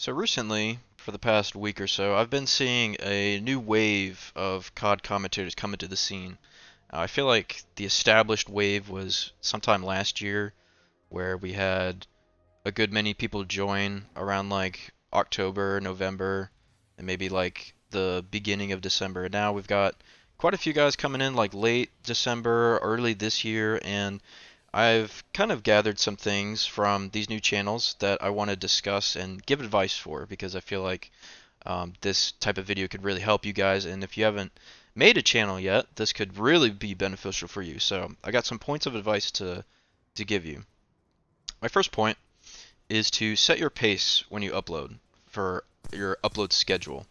So recently, for the past week or so, I've been seeing a new wave of CoD commentators come into the scene. I feel like the established wave was sometime last year, where we had a good many people join around like October, November, and maybe like the beginning of December. And now we've got quite a few guys coming in like late December, early this year, and I've kind of gathered some things from these new channels that I want to discuss and give advice for because I feel like this type of video could really help you guys. And if you haven't made a channel yet, this could really be beneficial for you. So I got some points of advice to give you. My first point is to set your pace when you upload for your upload schedule.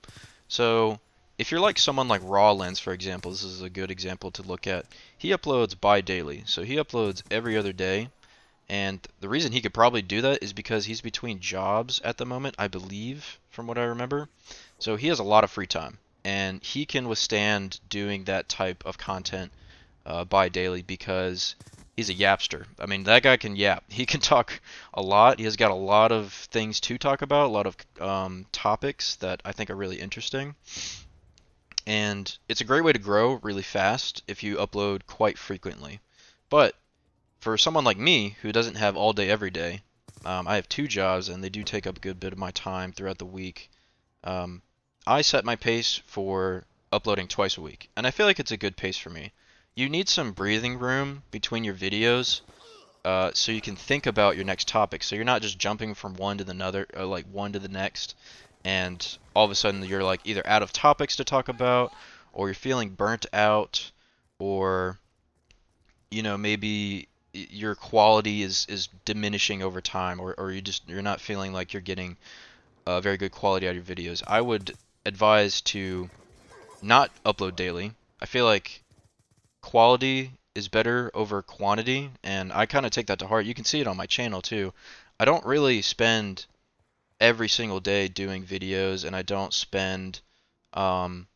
So if you're like someone like Rawlins, for example, this is a good example to look at. He uploads bi-daily, so he uploads every other day. And the reason he could probably do that is because he's between jobs at the moment, I believe, from what I remember. So he has a lot of free time, and he can withstand doing that type of content bi-daily because he's a yapster. I mean, that guy can yap. He can talk a lot. He has got a lot of things to talk about, a lot of topics that I think are really interesting. And it's a great way to grow really fast if you upload quite frequently. But for someone like me who doesn't have all day every day, I have two jobs and they do take up a good bit of my time throughout the week. I set my pace for uploading twice a week, and I feel like it's a good pace for me. You need some breathing room between your videos, so you can think about your next topic. So you're not just jumping from one to the another, like one to the next, and all of a sudden you're like either out of topics to talk about, or you're feeling burnt out, or maybe your quality is diminishing over time, or you're not feeling like you're getting very good quality out of your videos. I would advise to not upload daily. I feel like quality is better over quantity, and I kind of take that to heart. You can see it on my channel too. I don't really spend every single day doing videos, and I don't spend um,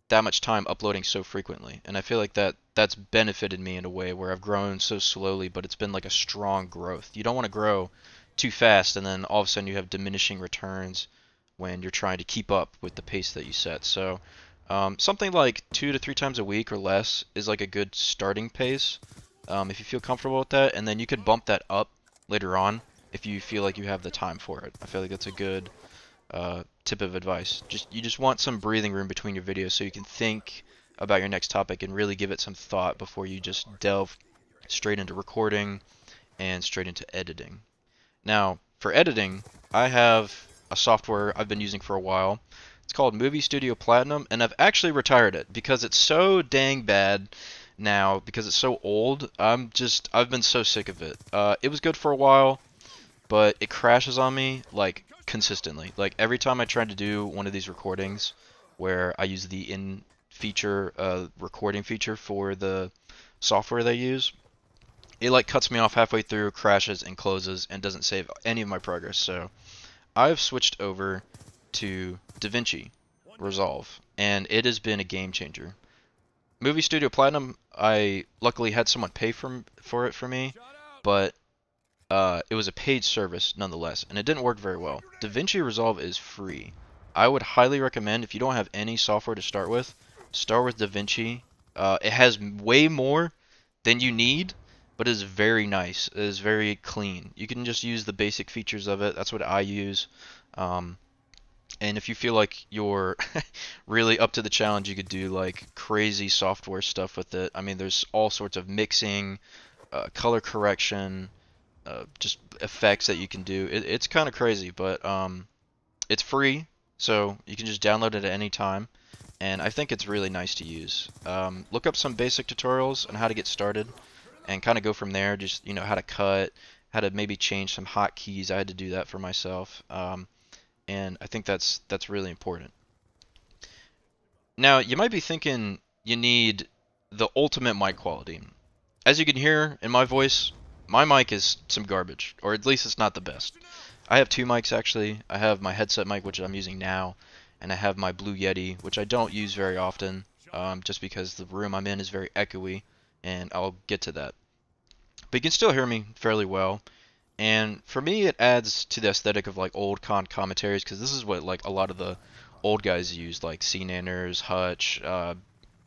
that much time uploading so frequently. And I feel like that's benefited me in a way where I've grown so slowly, but it's been like a strong growth. You don't want to grow too fast, and then all of a sudden you have diminishing returns when you're trying to keep up with the pace that you set. So something like 2 to 3 times a week or less is like a good starting pace if you feel comfortable with that, and then you could bump that up later on if you feel like you have the time for it. I feel like that's a good tip of advice. You just want some breathing room between your videos so you can think about your next topic and really give it some thought before you just delve straight into recording and straight into editing. Now, for editing, I have a software I've been using for a while. It's called Movie Studio Platinum, and I've actually retired it because it's so dang bad now because it's so old. I've been so sick of it. It was good for a while, but it crashes on me like consistently. Like every time I try to do one of these recordings where I use the in feature recording feature for the software they use, it like cuts me off halfway through, crashes and closes and doesn't save any of my progress. So I've switched over to DaVinci Resolve, and it has been a game changer. Movie Studio Platinum, I luckily had someone pay for it for me, but it was a paid service nonetheless, and it didn't work very well. DaVinci Resolve is free. I would highly recommend if you don't have any software to start with DaVinci. It has way more than you need, but it is very nice. It is very clean. You can just use the basic features of it. That's what I use. Um, and if you feel like you're really up to the challenge, you could do like crazy software stuff with it. I mean, there's all sorts of mixing, color correction, just effects that you can do. It's kind of crazy, but it's free, so you can just download it at any time. And I think it's really nice to use. Look up some basic tutorials on how to get started, and kind of go from there. Just how to cut, how to maybe change some hotkeys. I had to do that for myself, and I think that's really important. Now you might be thinking you need the ultimate mic quality. As you can hear in my voice, my mic is some garbage, or at least it's not the best. I have two mics actually. I have my headset mic, which I'm using now, and I have my Blue Yeti, which I don't use very often, just because the room I'm in is very echoey, and I'll get to that. But you can still hear me fairly well, And for me, it adds to the aesthetic of like old commentaries because this is what like a lot of the old guys used, like CNanners, Hutch, I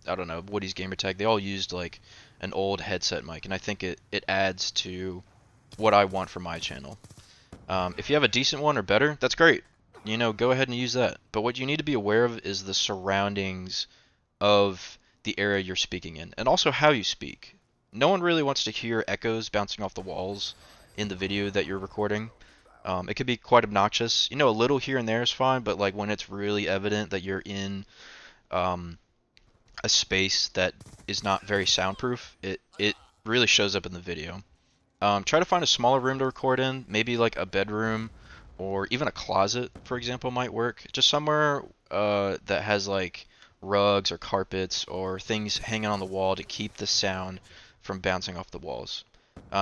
don't know, Woody's Gamertag. They all used like an old headset mic, and I think it adds to what I want for my channel. If you have a decent one or better, that's great. You know, go ahead and use that. But what you need to be aware of is the surroundings of the area you're speaking in, and also how you speak. No one really wants to hear echoes bouncing off the walls in the video that you're recording. It could be quite obnoxious. You know, a little here and there is fine, but like when it's really evident that you're in um, a space that is not very soundproof, it really shows up in the video. Try to find a smaller room to record in, maybe like a bedroom or even a closet, for example, might work. Just somewhere that has like rugs or carpets or things hanging on the wall to keep the sound from bouncing off the walls.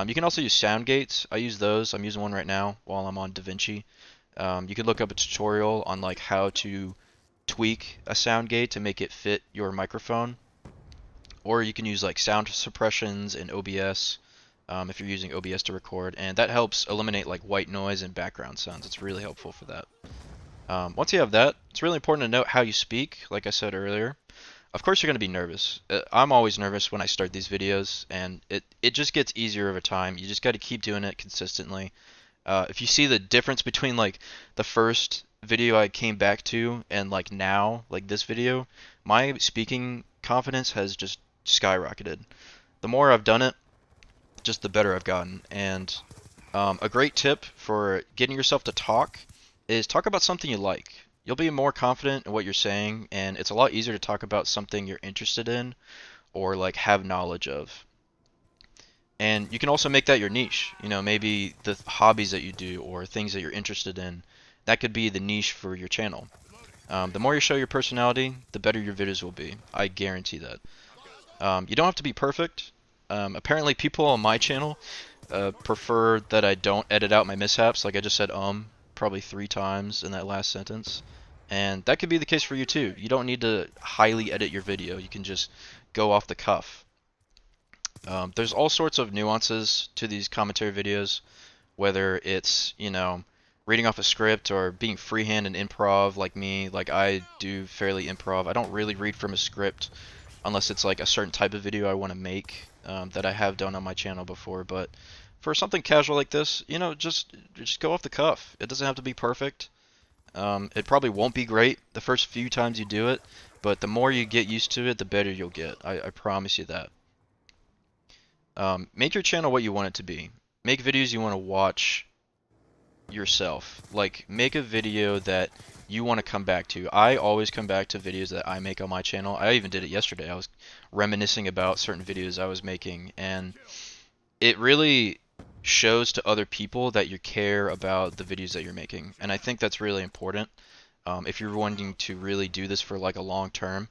You can also use sound gates. I use those. I'm using one right now while I'm on DaVinci. You can look up a tutorial on like how to tweak a sound gate to make it fit your microphone, or you can use like sound suppressions in OBS if you're using OBS to record, and that helps eliminate like white noise and background sounds. It's really helpful for that. Once you have that, it's really important to note how you speak, like I said earlier. Of course you're going to be nervous. I'm always nervous when I start these videos, and it just gets easier over time. You just got to keep doing it consistently. If you see the difference between like the first video I came back to and like now, like this video, my speaking confidence has just skyrocketed. The more I've done it, just the better I've gotten. And a great tip for getting yourself to talk is talk about something you like. You'll be more confident in what you're saying, and it's a lot easier to talk about something you're interested in or like have knowledge of. And you can also make that your niche. You know, maybe the hobbies that you do or things that you're interested in, that could be the niche for your channel. The more you show your personality, the better your videos will be. I guarantee that. You don't have to be perfect. Apparently, people on my channel prefer that I don't edit out my mishaps. Like I just said, probably 3 times in that last sentence. And that could be the case for you too. You don't need to highly edit your video. You can just go off the cuff. There's all sorts of nuances to these commentary videos, whether it's, you know, reading off a script or being freehand and improv like me. Like I do fairly improv. I don't really read from a script unless it's like a certain type of video I want to make that I have done on my channel before. But for something casual like this, you know, just go off the cuff. It doesn't have to be perfect. It probably won't be great the first few times you do it, but the more you get used to it, the better you'll get. I promise you that. Make your channel what you want it to be. Make videos you want to watch yourself. Like, make a video that you want to come back to. I always come back to videos that I make on my channel. I even did it yesterday. I was reminiscing about certain videos I was making, and it really shows to other people that you care about the videos that you're making. And I think that's really important if you're wanting to really do this for like a long term.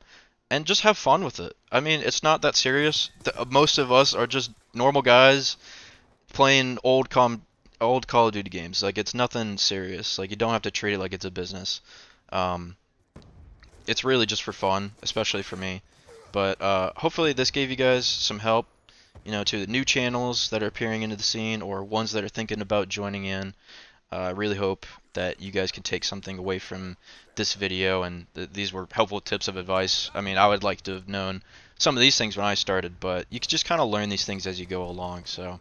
And just have fun with it. I mean, it's not that serious. Most of us are just normal guys playing old Call of Duty games. Like, it's nothing serious. Like, you don't have to treat it like it's a business. Um, it's really just for fun, especially for me. But hopefully this gave you guys some help, you know, to the new channels that are appearing into the scene or ones that are thinking about joining in. I really hope that you guys can take something away from this video, and these were helpful tips of advice. I mean, I would like to have known some of these things when I started, but you can just kind of learn these things as you go along. So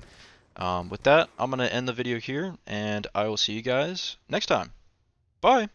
with that, I'm going to end the video here, and I will see you guys next time. Bye!